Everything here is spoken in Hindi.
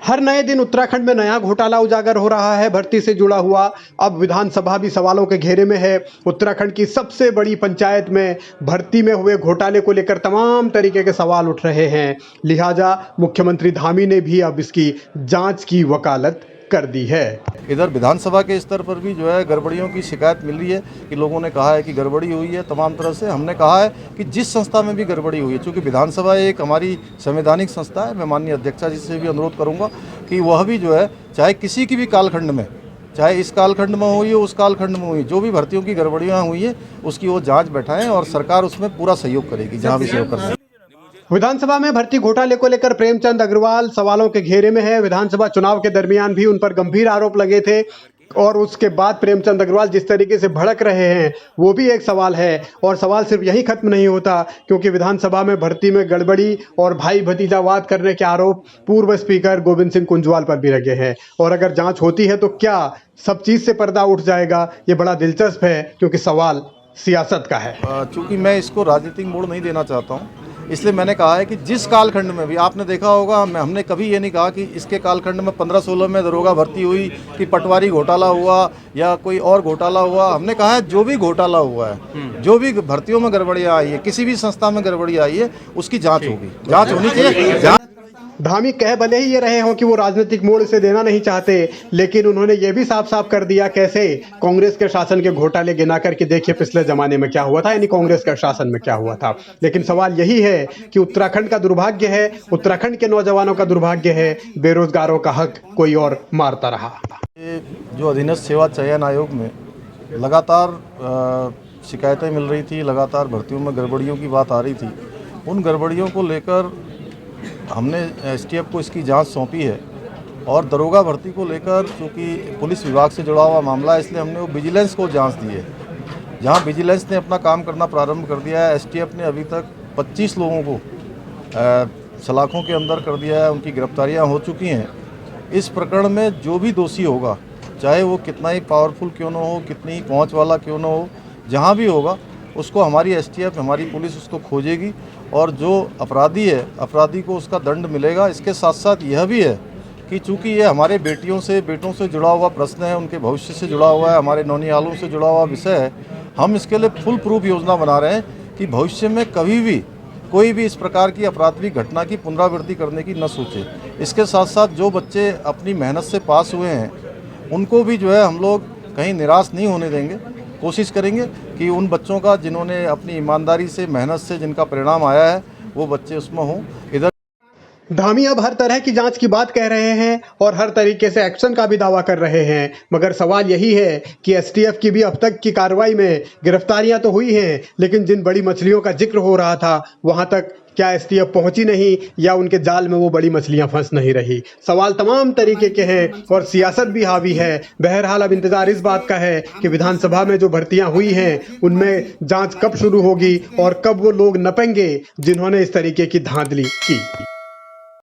हर नए दिन उत्तराखंड में नया घोटाला उजागर हो रहा है। भर्ती से जुड़ा हुआ अब विधानसभा भी सवालों के घेरे में है। उत्तराखंड की सबसे बड़ी पंचायत में भर्ती में हुए घोटाले को लेकर तमाम तरीके के सवाल उठ रहे हैं। लिहाजा मुख्यमंत्री धामी ने भी अब इसकी जांच की वकालत कर दी है। इधर विधानसभा के स्तर पर भी जो है गड़बड़ियों की शिकायत मिल रही है कि लोगों ने कहा है कि गड़बड़ी हुई है तमाम तरह से। हमने कहा है कि जिस संस्था में भी गड़बड़ी हुई है, चूँकि विधानसभा एक हमारी संवैधानिक संस्था है, मैं माननीय अध्यक्षा जी से भी अनुरोध करूंगा कि वह भी जो है चाहे किसी की भी कालखंड में, चाहे इस कालखंड में हुई हो उस कालखंड में हुई, जो भी भर्तियों की गड़बड़ियाँ हुई है उसकी वो जाँच बैठाएँ और सरकार उसमें पूरा सहयोग करेगी जहाँ भी सहयोग कर सकती है। विधानसभा में भर्ती घोटाले को लेकर प्रेमचंद अग्रवाल सवालों के घेरे में है। विधानसभा चुनाव के दरमियान भी उन पर गंभीर आरोप लगे थे और उसके बाद प्रेमचंद अग्रवाल जिस तरीके से भड़क रहे हैं वो भी एक सवाल है। और सवाल सिर्फ यही खत्म नहीं होता, क्योंकि विधानसभा में भर्ती में गड़बड़ी और भाई भतीजावाद करने के आरोप पूर्व स्पीकर गोविंद सिंह कुंजवाल पर भी लगे हैं। और अगर जांच होती है तो क्या सब चीज से पर्दा उठ जाएगा? ये बड़ा दिलचस्प है, क्योंकि सवाल सियासत का है। चूँकि मैं इसको राजनीतिक मोड़ नहीं देना चाहता हूँ, इसलिए मैंने कहा है कि जिस कालखंड में भी आपने देखा होगा, हमने कभी ये नहीं कहा कि इसके कालखंड में 15-16 में दरोगा भर्ती हुई कि पटवारी घोटाला हुआ या कोई और घोटाला हुआ। हमने कहा है जो भी घोटाला हुआ है, जो भी भर्तियों में गड़बड़ियाँ आई है, किसी भी संस्था में गड़बड़ी आई है, उसकी जाँच होगी, जाँच होनी चाहिए। धामी कह भले ही ये रहे हों कि वो राजनीतिक मोड़ इसे देना नहीं चाहते, लेकिन उन्होंने ये भी साफ साफ कर दिया कैसे कांग्रेस के शासन के घोटाले गिना करके देखिए पिछले जमाने में क्या हुआ था, यानी कांग्रेस के शासन में क्या हुआ था। लेकिन सवाल यही है कि उत्तराखंड का दुर्भाग्य है, उत्तराखंड के नौजवानों का दुर्भाग्य है, बेरोजगारों का हक कोई और मारता रहा। जो अधीनस्थ सेवा चयन आयोग में लगातार शिकायतें मिल रही थी, लगातार भर्तियों में गड़बड़ियों की बात आ रही थी, उन गड़बड़ियों को लेकर हमने एसटीएफ को इसकी जांच सौंपी है। और दरोगा भर्ती को लेकर चूँकि पुलिस विभाग से जुड़ा हुआ मामला है, इसलिए हमने वो विजिलेंस को जांच दी है। जहां विजिलेंस ने अपना काम करना प्रारंभ कर दिया है, एसटीएफ ने अभी तक 25 लोगों को सलाखों के अंदर कर दिया है, उनकी गिरफ्तारियां हो चुकी हैं। इस प्रकरण में जो भी दोषी होगा, चाहे वो कितना ही पावरफुल क्यों न हो, कितनी ही पहुँच वाला क्यों न हो, जहाँ भी होगा उसको हमारी एसटीएफ, हमारी पुलिस उसको खोजेगी और जो अपराधी है, अपराधी को उसका दंड मिलेगा। इसके साथ साथ यह भी है कि चूंकि ये हमारे बेटों से जुड़ा हुआ प्रश्न है, उनके भविष्य से जुड़ा हुआ है, हमारे नौनिहालों से जुड़ा हुआ विषय है, हम इसके लिए फुल प्रूफ योजना बना रहे हैं कि भविष्य में कभी भी कोई भी इस प्रकार की आपराधिक घटना की पुनरावृत्ति करने की न सोचे। इसके साथ साथ जो बच्चे अपनी मेहनत से पास हुए हैं उनको भी जो है हम लोग कहीं निराश नहीं होने देंगे। कोशिश करेंगे कि उन बच्चों का जिन्होंने अपनी ईमानदारी से, मेहनत से जिनका परिणाम आया है, वो बच्चे उसमें हों। इधर धामी अब हर तरह की जांच की बात कह रहे हैं और हर तरीके से एक्शन का भी दावा कर रहे हैं, मगर सवाल यही है कि एसटीएफ की भी अब तक की कार्रवाई में गिरफ्तारियां तो हुई हैं, लेकिन जिन बड़ी मछलियों का जिक्र हो रहा था वहां तक क्या एसटीएफ पहुंची नहीं, या उनके जाल में वो बड़ी मछलियां फंस नहीं रही। सवाल तमाम तरीके के हैं और सियासत भी हावी है। बहरहाल अब इंतजार इस बात का है कि विधानसभा में जो भर्तियां हुई हैं उनमें जांच कब शुरू होगी और कब वो लोग नपेंगे जिन्होंने इस तरीके की धांधली की।